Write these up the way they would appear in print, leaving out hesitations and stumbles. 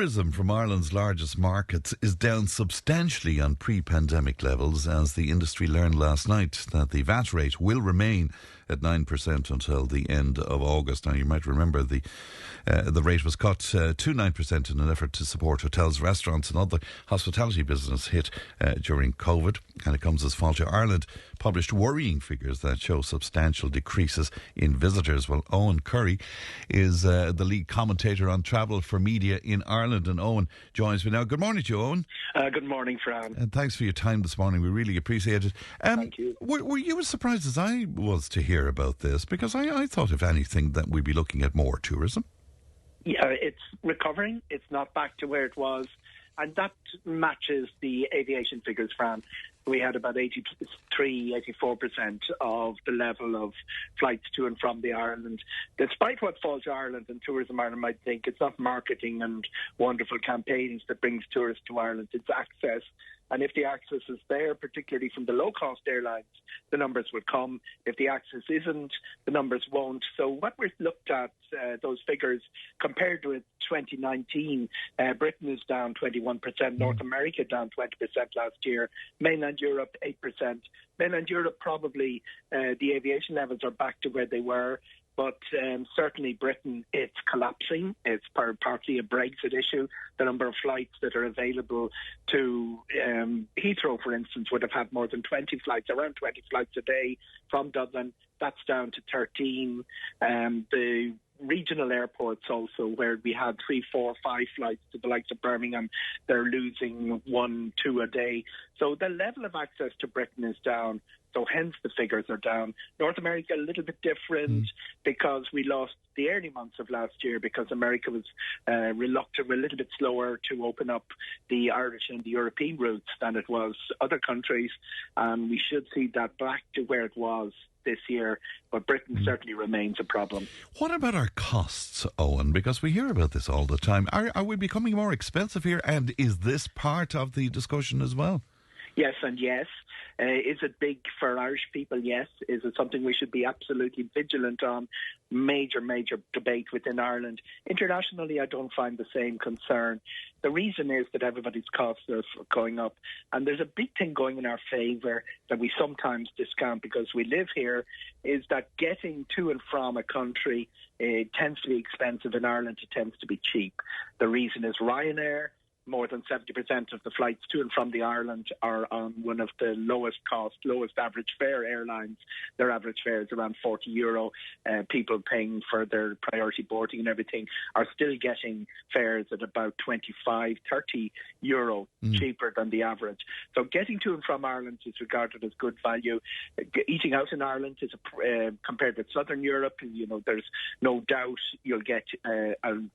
Tourism from Ireland's largest markets is down substantially on pre-pandemic levels as the industry learned last night that the VAT rate will remain at 9% until the end of August. Now, you might remember the rate was cut to 9% in an effort to support hotels, restaurants and other hospitality business hit during COVID. And it comes as Fáilte Ireland published worrying figures that show substantial decreases in visitors. Well, Eoghan Corry is the lead commentator on travel for media in Ireland. And Eoghan joins me now. Good morning to you, Eoghan. Good morning, Fran. And thanks for your time this morning. We really appreciate it. Thank you. Were you as surprised as I was to hear about this? Because I thought, if anything, that we'd be looking at more tourism. Yeah, it's recovering. It's not back to where it was. And that matches the aviation figures, Fran. We had about 84% of the level of flights to and from the Ireland. Despite what Fáilte Ireland and Tourism Ireland might think, it's not marketing and wonderful campaigns that brings tourists to Ireland. It's access. And if the access is there, particularly from the low-cost airlines, the numbers will come. If the access isn't, the numbers won't. So what we've looked at, those figures, compared with 2019, Britain is down 21%, North America down 20% last year, mainland Europe 8%. Mainland Europe, probably the aviation levels are back to where they were. But certainly Britain, it's collapsing. It's partly a Brexit issue. The number of flights that are available to Heathrow, for instance, would have had more than 20 flights, around 20 flights a day from Dublin. That's down to 13. The regional airports also, where we had 3, 4, 5 flights to the likes of Birmingham, they're losing 1, 2 a day. So the level of access to Britain is down. So hence the figures are down. North America a little bit different because we lost the early months of last year because America was reluctant, a little bit slower to open up the Irish and the European routes than it was other countries. We should see that back to where it was this year, but Britain certainly remains a problem. What about our costs, Eoghan? Because we hear about this all the time. Are we becoming more expensive here? And is this part of the discussion as well? Yes and yes. Is it big for Irish people? Yes. Is it something we should be absolutely vigilant on? Major debate within Ireland. Internationally, I don't find the same concern. The reason is that everybody's costs are going up. And there's a big thing going in our favour that we sometimes discount because we live here, is that getting to and from a country tends to be expensive. In Ireland, it tends to be cheap. The reason is Ryanair. More than 70% of the flights to and from the Ireland are on one of the lowest average fare airlines. Their average fare is around €40. People paying for their priority boarding and everything are still getting fares at about €25, €30 cheaper than the average. So getting to and from Ireland is regarded as good value. Eating out in Ireland is compared with Southern Europe. There's no doubt you'll get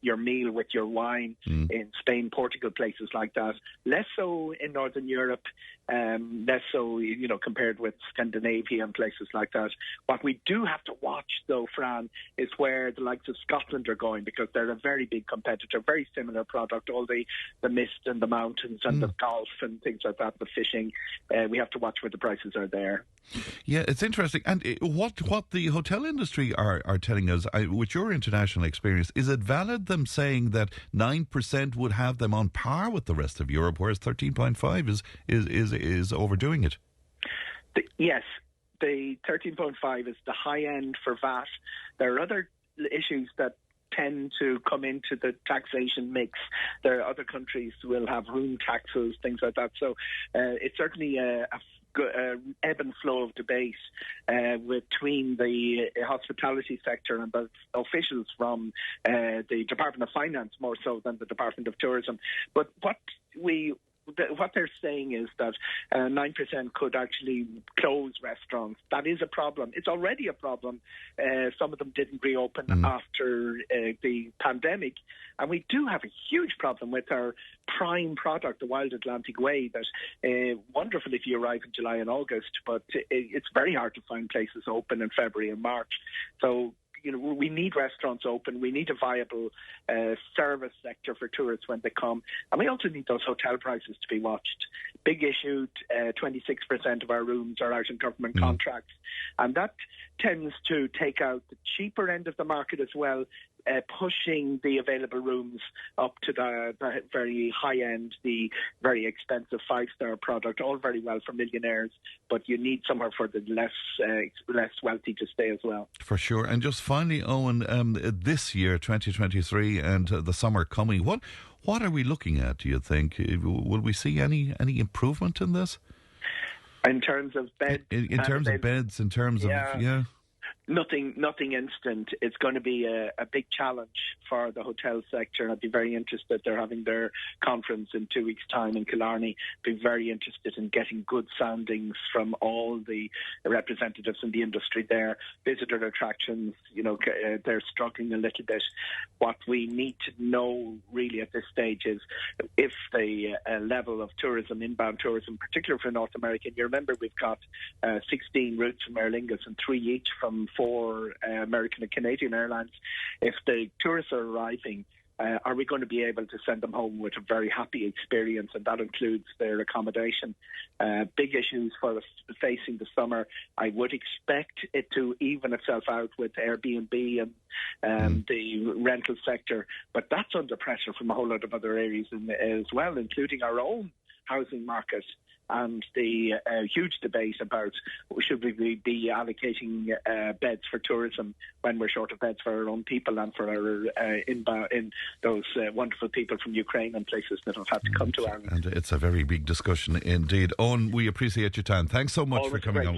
your meal with your wine in Spain, Portugal, places like that. Less so in Northern Europe, less so, compared with Scandinavia and places like that. What we do have to watch, though, Fran, is where the likes of Scotland are going, because they're a very big competitor, very similar product, all the mist and the mountains and the golf and things like that, the fishing. We have to watch where the prices are there. Yeah, it's interesting. And what the hotel industry are telling us, with your international experience, is it valid them saying that 9% would have them on par with the rest of Europe, whereas 13.5 is overdoing it? Yes, the 13.5 is the high end for VAT. There are other issues that tend to come into the taxation mix. There are other countries will have room taxes, things like that. So it's certainly a ebb and flow of debate between the hospitality sector and the officials from the Department of Finance, more so than the Department of Tourism. But what they're saying is that 9% could actually close restaurants. That is a problem. It's already a problem. Some of them didn't reopen after the pandemic. And we do have a huge problem with our prime product, the Wild Atlantic Way, that wonderful if you arrive in July and August, but it's very hard to find places open in February and March. So we need restaurants open. We need a viable service sector for tourists when they come. And we also need those hotel prices to be watched. Big issue, 26% of our rooms are out in government contracts. And that tends to take out the cheaper end of the market as well. pushing the available rooms up to the very high end, the very expensive 5-star product, all very well for millionaires, but you need somewhere for the less wealthy to stay as well. For sure. And just finally, Eoghan, this year, 2023, and the summer coming, what are we looking at, do you think? Will we see any improvement in this? In terms of beds? In terms of beds, in terms of, Nothing instant. It's going to be a big challenge for the hotel sector. I'd be very interested. They're having their conference in 2 weeks' time in Killarney. Be very interested in getting good soundings from all the representatives in the industry there. Visitor attractions, they're struggling a little bit. What we need to know really at this stage is if the level of tourism, inbound tourism, particularly for North America. You remember we've got 16 routes from Aer Lingus and 3 each from 4 American and Canadian airlines. If the tourists are arriving, are we going to be able to send them home with a very happy experience? And that includes their accommodation. Big issues facing the summer. I would expect it to even itself out with Airbnb and the rental sector, but that's under pressure from a whole lot of other areas as well, including our own housing market. And the huge debate about should we be allocating beds for tourism when we're short of beds for our own people and for our those wonderful people from Ukraine and places that have had to come to Ireland. And it's a very big discussion indeed. Eoghan, we appreciate your time. Thanks so much for coming on.